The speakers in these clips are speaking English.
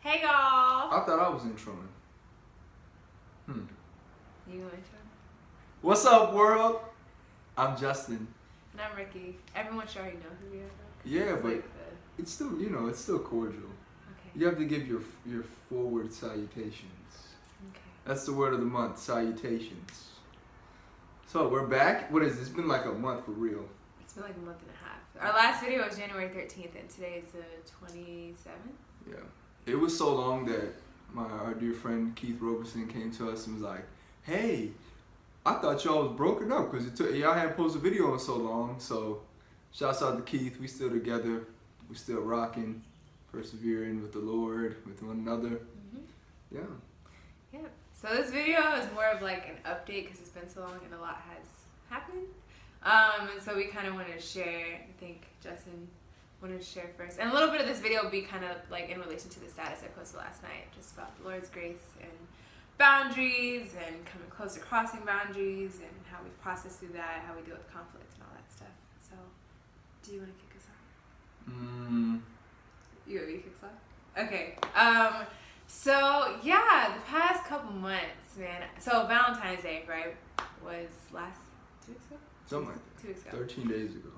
Hey y'all! I thought I was introing. You intro? What's up, world? I'm Justin. And I'm Rikki. Everyone should already know who we are. Yeah, it's but like it's still, it's still cordial. Okay. You have to give your forward salutations. Okay. That's the word of the month, salutations. So we're back. What is this? It's been like a month for real. It's been like a month and a half. Our last video was January 13th, and today is the 27th. Yeah. It was so long that our dear friend Keith Roberson came to us and was like, "Hey, I thought y'all was broken up because y'all hadn't posted a video in so long." So, shouts out to Keith. We still together. We still rocking, persevering with the Lord, with one another. Mm-hmm. Yeah. Yeah. So this video is more of like an update because it's been so long and a lot has happened. And so we kind of wanted to share. I think Justin wanted to share first, and a little bit of this video will be kind of like in relation to the status I posted last night, just about the Lord's grace and boundaries and coming close to crossing boundaries and how we process through that, how we deal with conflict and all that stuff. So, do you want to kick us off? You want me to kick us off? Okay. So yeah, the past couple months, man. So Valentine's Day, right, was last 2 weeks ago. Something like that. 2 weeks ago. 13 days ago.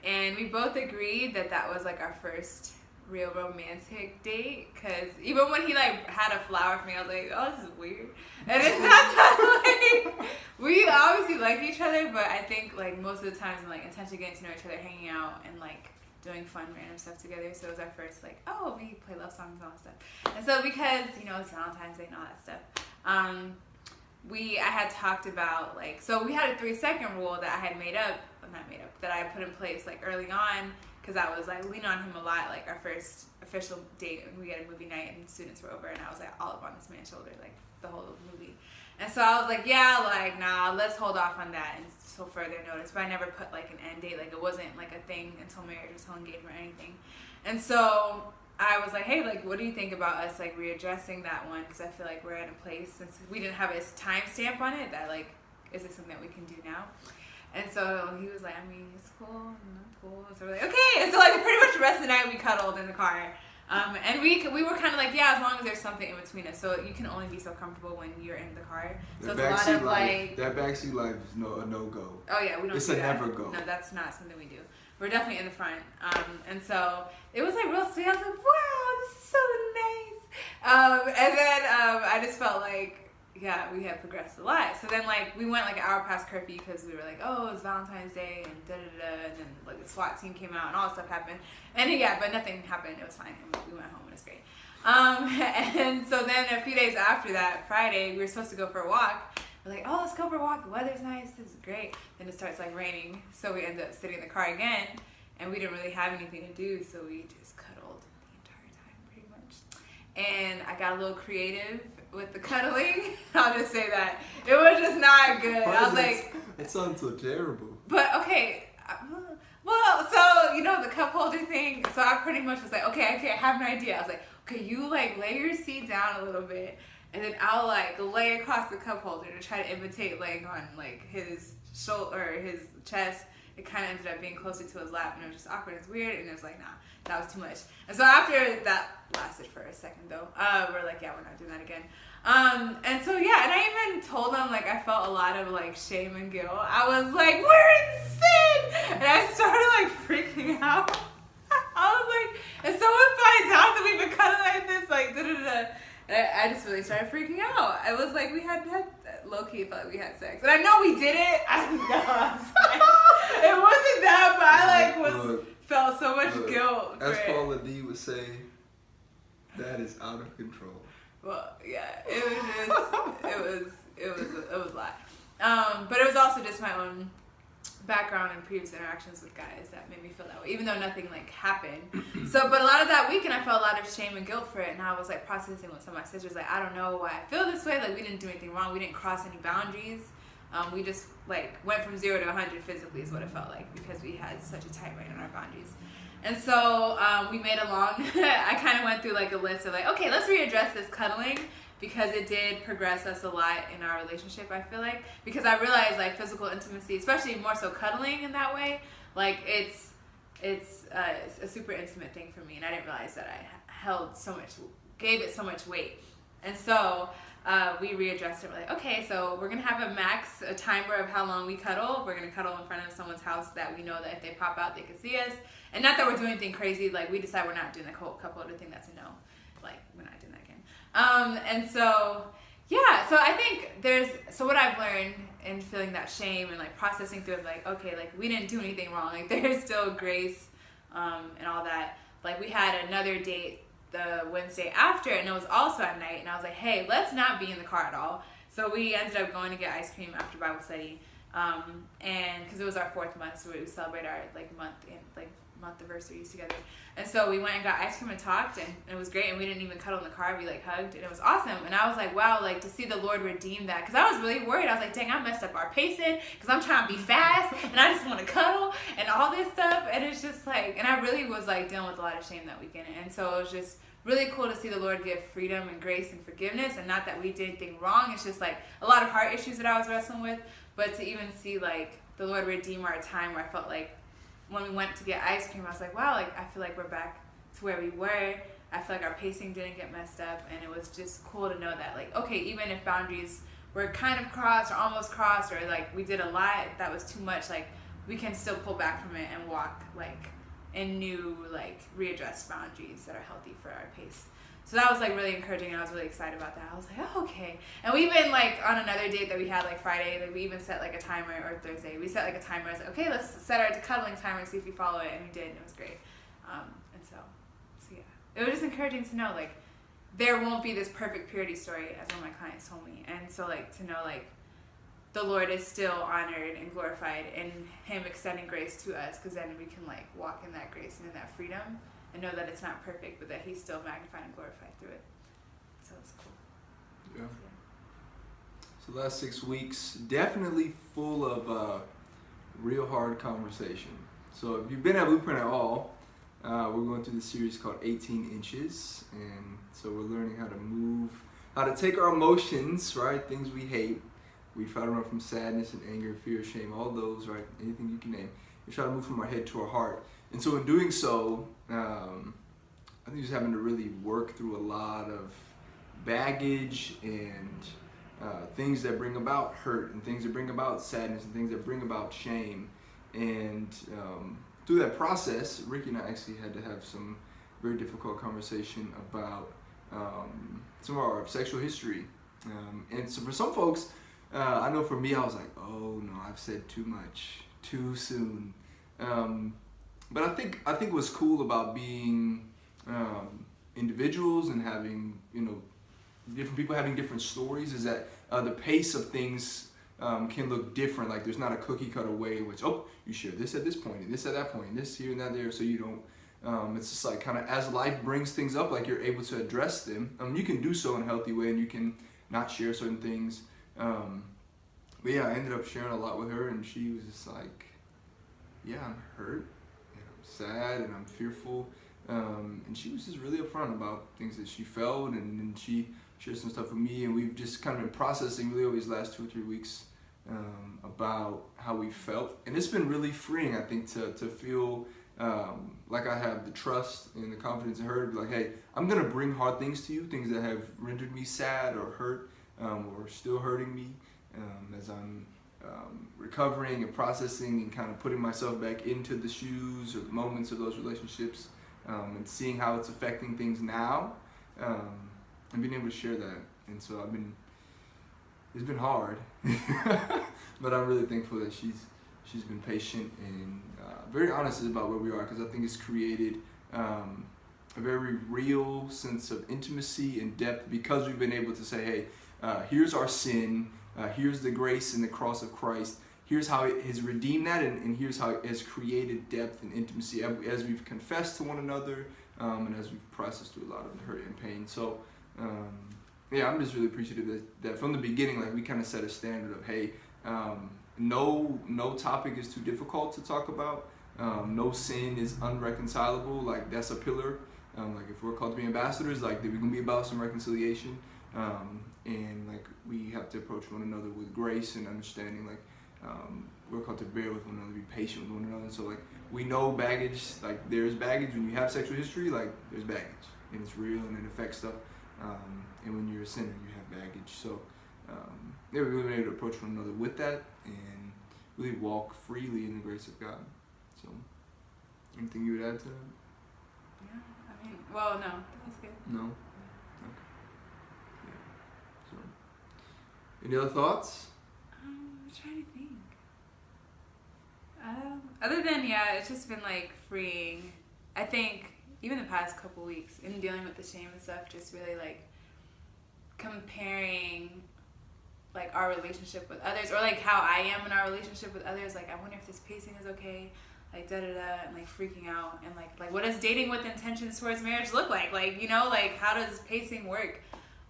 And we both agreed that that was like our first real romantic date, because even when he like had a flower for me, I was like, oh, this is weird. And it's not that like we obviously like each other, but I think like most of the times we're like intentionally getting to know each other, hanging out and like doing fun random stuff together. So it was our first like, oh, we play love songs and all that stuff. And so because it's Valentine's Day and all that stuff, I had talked about like, so we had a 3-second rule that I had that I put in place like early on, because I was like leaning on him a lot, like our first official date, and we had a movie night and students were over, and I was like all up on this man's shoulder like the whole movie. And so I was like, yeah, like nah, let's hold off on that until further notice. But I never put like an end date, like it wasn't like a thing until marriage, until engagement or anything. And so I was like, hey, like what do you think about us like readjusting that one, because I feel like we're at a place, since we didn't have a time stamp on it, that like, is this something that we can do now? And so he was like, I mean, it's cool, and I'm cool. So we're like, okay. And so like pretty much the rest of the night we cuddled in the car. And we were kind of like, yeah, as long as there's something in between us. So you can only be so comfortable when you're in the car. So it's a lot of like... That backseat life is a no-go. Oh yeah, we don't It's do a that. never go. No, that's not something we do. We're definitely in the front. And so it was like real sweet. I was like, wow, this is so nice. And then I just felt like, yeah, we had progressed a lot. So then like we went like an hour past curfew because we were like, oh, it's Valentine's Day and da-da-da, and then like the SWAT team came out and all that stuff happened. And yeah, but nothing happened. It was fine. And we went home and it was great. And so then a few days after that, Friday, we were supposed to go for a walk. We're like, oh, let's go for a walk. The weather's nice. This is great. Then it starts like raining. So we end up sitting in the car again, and we didn't really have anything to do. So we just cuddled the entire time pretty much. And I got a little creative with the cuddling. I'll just say that. It was just not good. I was like... It sounds so terrible. But okay. Well, so, the cup holder thing. So I pretty much was like, okay, I have an idea. I was like, okay, you like lay your seat down a little bit, and then I'll like lay across the cup holder to try to imitate laying on like his shoulder or his chest. It kind of ended up being closer to his lap, and it was just awkward. It's weird, and it was like, nah, that was too much. And so after that lasted for a second though, we're like, yeah, we're not doing that again. And so yeah, and I even told them like I felt a lot of like shame and guilt. I was like, we're in sin, and I started like freaking out. I was like, if someone finds out that we've been cuddling like this, like da-da-da, I just really started freaking out. It was like we had low-key felt like we had sex. And I know we did it. I know. It wasn't that, but I like felt so much guilt. As Paula D would say, that is out of control. Well, yeah, it was a lot. But it was also just my own background and previous interactions with guys that made me feel that way, even though nothing like happened. So, but a lot of that weekend I felt a lot of shame and guilt for it, and I was like processing with some of my sisters, like, I don't know why I feel this way, like we didn't do anything wrong, we didn't cross any boundaries, we just like went from 0 to 100 physically is what it felt like, because we had such a tight rein on our boundaries. And so we made a long, I kind of went through like a list of like, okay, let's readdress this cuddling, because it did progress us a lot in our relationship, I feel like. Because I realized like physical intimacy, especially more so cuddling in that way, like it's a super intimate thing for me. And I didn't realize that I held so much gave it so much weight. And so we readjusted. We're like, okay, so we're gonna have a timer of how long we cuddle. We're gonna cuddle in front of someone's house that we know that if they pop out, they can see us. And not that we're doing anything crazy. Like, we decide we're not doing the whole cup holder thing. That's a no. Like, we're not doing that again. And so, yeah. So I think so what I've learned in feeling that shame and like processing through it, like, okay, like we didn't do anything wrong. Like, there's still grace and all that. Like, we had another date the Wednesday after, and it was also at night, and I was like, hey, let's not be in the car at all. So we ended up going to get ice cream after Bible study, and because it was our 4th month, so we celebrate our month anniversaries together. And so we went and got ice cream and talked, and it was great, and we didn't even cuddle in the car. We hugged, and it was awesome. And I was like, wow, to see the Lord redeem that, because I was really worried. I was like, dang, I messed up our pacing because I'm trying to be fast and I just want to cuddle and all this stuff. And it's just and I really was dealing with a lot of shame that weekend. And so it was just really cool to see the Lord give freedom and grace and forgiveness, and not that we did anything wrong. It's just a lot of heart issues that I was wrestling with, but to even see the Lord redeem our time, where I felt like when we went to get ice cream, I was like, wow, I feel like we're back to where we were. I feel like our pacing didn't get messed up, and it was just cool to know that okay, even if boundaries were kind of crossed or almost crossed, or we did a lot that was too much, we can still pull back from it and walk in new readjust boundaries that are healthy for our pace. So that was really encouraging, and I was really excited about that. I was like, oh, okay. And we even on another date that we had Friday, we even set a timer, or Thursday, we set a timer. I was like, okay, let's set our cuddling timer and see if we follow it, and we did, and it was great. And so yeah, it was just encouraging to know there won't be this perfect purity story, as one of my clients told me. And so to know the Lord is still honored and glorified in Him extending grace to us, because then we can walk in that grace and in that freedom, and know that it's not perfect, but that He's still magnified and glorified through it. So it's cool. Yeah. So the last 6 weeks, definitely full of real hard conversation. So if you've been at Blueprint at all, we're going through this series called 18 Inches. And so we're learning how to take our emotions, right? Things we hate. We try to run from sadness and anger, fear, shame, all those, right? Anything you can name. We try to move from our head to our heart. And so in doing so, I think just having to really work through a lot of baggage and things that bring about hurt, and things that bring about sadness, and things that bring about shame. And through that process, Rikki and I actually had to have some very difficult conversation about some of our sexual history. And so for some folks, I know for me, I was like, oh no, I've said too much, too soon. But I think what's cool about being individuals and having, different people having different stories is that the pace of things can look different. There's not a cookie cutter way in which, oh, you share this at this point, and this at that point, and this here and that there, so you don't, it's just kind of as life brings things up, you're able to address them. You can do so in a healthy way, and you can not share certain things. But yeah, I ended up sharing a lot with her, and she was just yeah, I'm hurt, and I'm sad, and I'm fearful. And she was just really upfront about things that she felt, and then she shared some stuff with me, and we've just kind of been processing really over these last 2 or 3 weeks about how we felt. And it's been really freeing, I think, to feel like I have the trust and the confidence in her to be hey, I'm going to bring hard things to you, things that have rendered me sad or hurt or still hurting me as I'm recovering and processing and kind of putting myself back into the shoes or the moments of those relationships, and seeing how it's affecting things now, and being able to share that. And so it's been hard, but I'm really thankful that she's been patient and very honest about where we are, because I think it's created a very real sense of intimacy and depth, because we've been able to say, hey, here's our sin, here's the grace and the cross of Christ, here's how it has redeemed that, and here's how it has created depth and intimacy as we've confessed to one another, and as we've processed through a lot of the hurt and pain. So yeah, I'm just really appreciative that from the beginning, we kind of set a standard of, hey, no topic is too difficult to talk about, no sin is unreconcilable, that's a pillar. If we're called to be ambassadors, we're gonna be about some reconciliation, and we have to approach one another with grace and understanding. We're called to bear with one another, be patient with one another. So we know baggage, there's baggage when you have sexual history, there's baggage. and it's real and it affects stuff. And when you're a sinner, you have baggage. So we really been able to approach one another with that and really walk freely in the grace of God. So, anything you would add to that? Yeah, I mean, well, no, that was good. No? Okay. Yeah. So, any other thoughts? I'm trying to think. Other than, yeah, it's just been like freeing. I think even the past couple weeks in dealing with the shame and stuff, just really like comparing like our relationship with others, or like how I am in our relationship with others. Like, I wonder if this pacing is okay, like and like freaking out, and like what does dating with intentions towards marriage look like? Like, you know, like how does pacing work?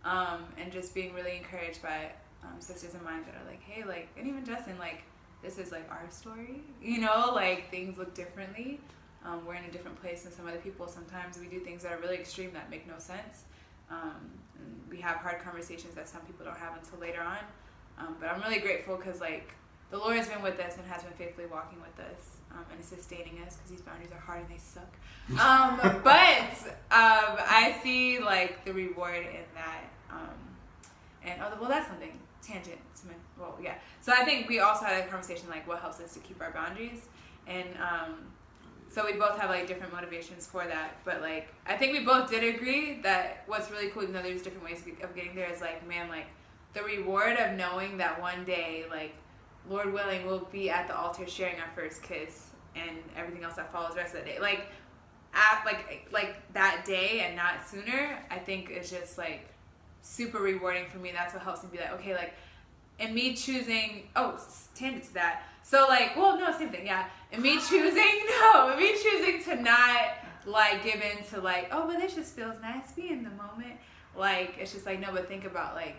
And just being really encouraged by sisters of mine that are like, hey, like, and even Justin, like, this is like our story, you know, like things look differently. We're in a different place than some other people. Sometimes we do things that are really extreme that make no sense. And we have hard conversations that some people don't have until later on. But I'm really grateful because like the Lord has been with us and has been faithfully walking with us and sustaining us, because these boundaries are hard and they suck. But I see like the reward in that. That's something. Tangent. Well, yeah. So I think we also had a conversation like what helps us to keep our boundaries, and so we both have like different motivations for that. But like I think we both did agree that what's really cool, even though there's different ways of getting there, is like, man, like the reward of knowing that one day, like Lord willing, we'll be at the altar sharing our first kiss and everything else that follows the rest of the day. Like like that day and not sooner, I think is just like super rewarding for me. That's what helps me be like, okay, like, and me choosing, tangent to that. So like, well, no, same thing, yeah. And me choosing to not like give in to like, oh, but this just feels nice, be in the moment. Like, it's just like, no, but think about like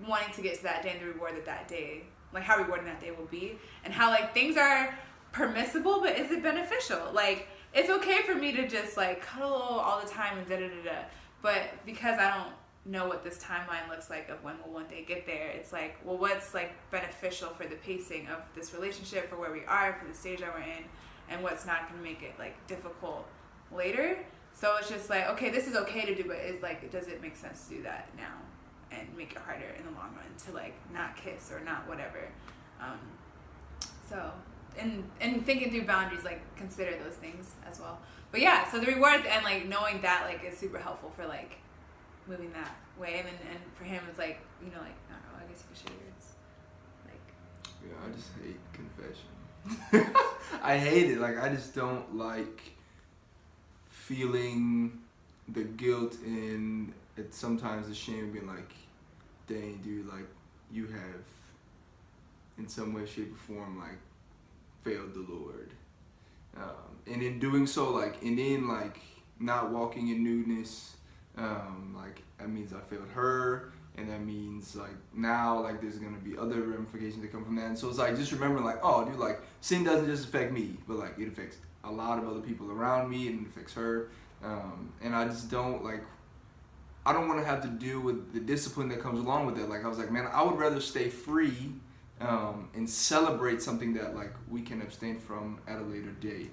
wanting to get to that day and the reward that day, like how rewarding that day will be, and how like things are permissible, but is it beneficial? Like, it's okay for me to just like cuddle all the time and da-da-da-da, but because I don't know what this timeline looks like of when we'll one day get there, it's like, well, what's like beneficial for the pacing of this relationship, for where we are, for the stage that we're in, and what's not going to make it like difficult later. So it's just like, okay, this is okay to do, but it's like, does it make sense to do that now and make it harder in the long run to like not kiss or not whatever? So and thinking through boundaries, like consider those things as well. But yeah, so the reward and like knowing that like is super helpful for like moving that way, and for him it's like, you know, like, I don't know, I guess you could share yours. Like, yeah, I just hate confession. I hate it. Like, I just don't like feeling the guilt and it's sometimes the shame of being like, dang, dude, like you have in some way, shape, or form like failed the Lord, and in doing so, like, and then like not walking in newness. Like that means I failed her, and that means like now like there's gonna be other ramifications that come from that. And so it's like just remember like, oh dude, like sin doesn't just affect me, but like it affects a lot of other people around me, and it affects her. And I just don't like, I don't want to have to deal with the discipline that comes along with it. Like I was like, man, I would rather stay free and celebrate something that like we can abstain from at a later date,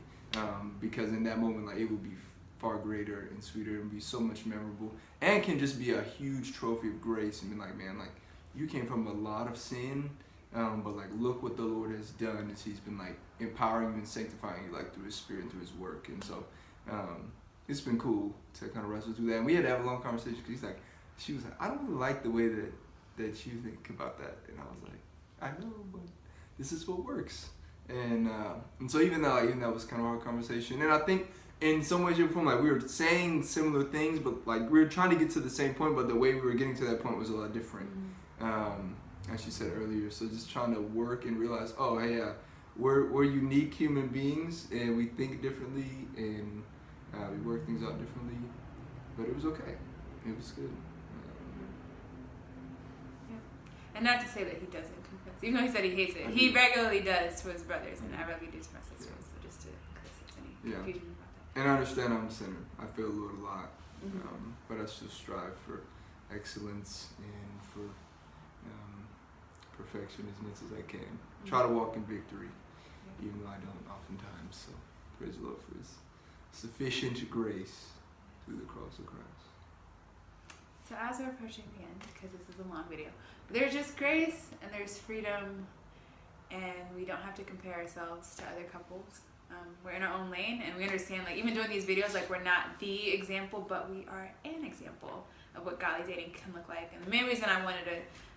because in that moment like it will be far greater and sweeter and be so much memorable, and can just be a huge trophy of grace and be like, man, like you came from a lot of sin, but like look what the Lord has done as he's been like empowering you and sanctifying you like through his spirit and through his work. And so it's been cool to kind of wrestle through that, and we had to have a long conversation because she was like, I don't really like the way that you think about that, and I was like, I know, but this is what works. And so even that was kind of our conversation, and I think in some ways, shape, or form, like we were saying similar things, but like we were trying to get to the same point, but the way we were getting to that point was a lot different. As she said earlier, so just trying to work and realize, oh hey, yeah, we're unique human beings, and we think differently, and we work things out differently, but it was okay. It was good. And not to say that he doesn't confess, even though he said he hates it. He regularly does to his brothers, and I regularly do to my sisters. So just to clear any confusion about that. And I understand I'm a sinner. I fail the Lord a lot, but I still strive for excellence and for perfection as much as I can. Try to walk in victory, even though I don't oftentimes. So praise the Lord for his sufficient grace through the cross of Christ. So as we're approaching the end, because this is a long video, there's just grace and there's freedom, and we don't have to compare ourselves to other couples. We're in our own lane, and we understand, like, even doing these videos, like, we're not the example, but we are an example of what godly dating can look like. And the main reason I wanted to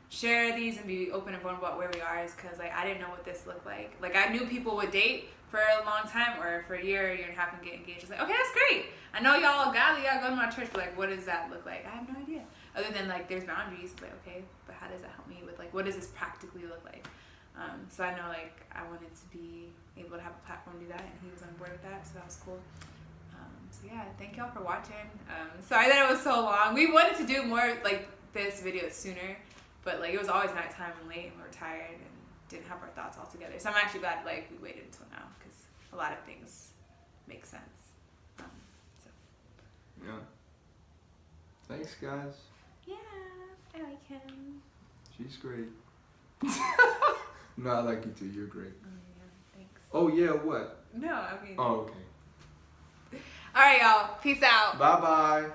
share these and be open and vulnerable about where we are is because, like, I didn't know what this looked like. Like, I knew people would date for a long time, or for a year and a half, and get engaged. It's like, okay, that's great. I know y'all godly, y'all go to my church, but, like, what does that look like? I have no idea. Other than, like, there's boundaries. Like, okay, but how does that help me with, like, what does this practically look like? So I know, like, I wanted to be able to have a platform to do that, and he was on board with that, so that was cool. So yeah, thank y'all for watching. Sorry that it was so long. We wanted to do more, like, this video sooner, but, like, it was always nighttime and late, and we were tired and didn't have our thoughts all together. So I'm actually glad, like, we waited until now, because a lot of things make sense. Yeah. Thanks, guys. Yeah, I like him. She's great. No, I like you too. You're great. Oh, yeah, thanks. Oh, yeah, what? No, I mean... Oh, okay. All right, y'all. Peace out. Bye-bye.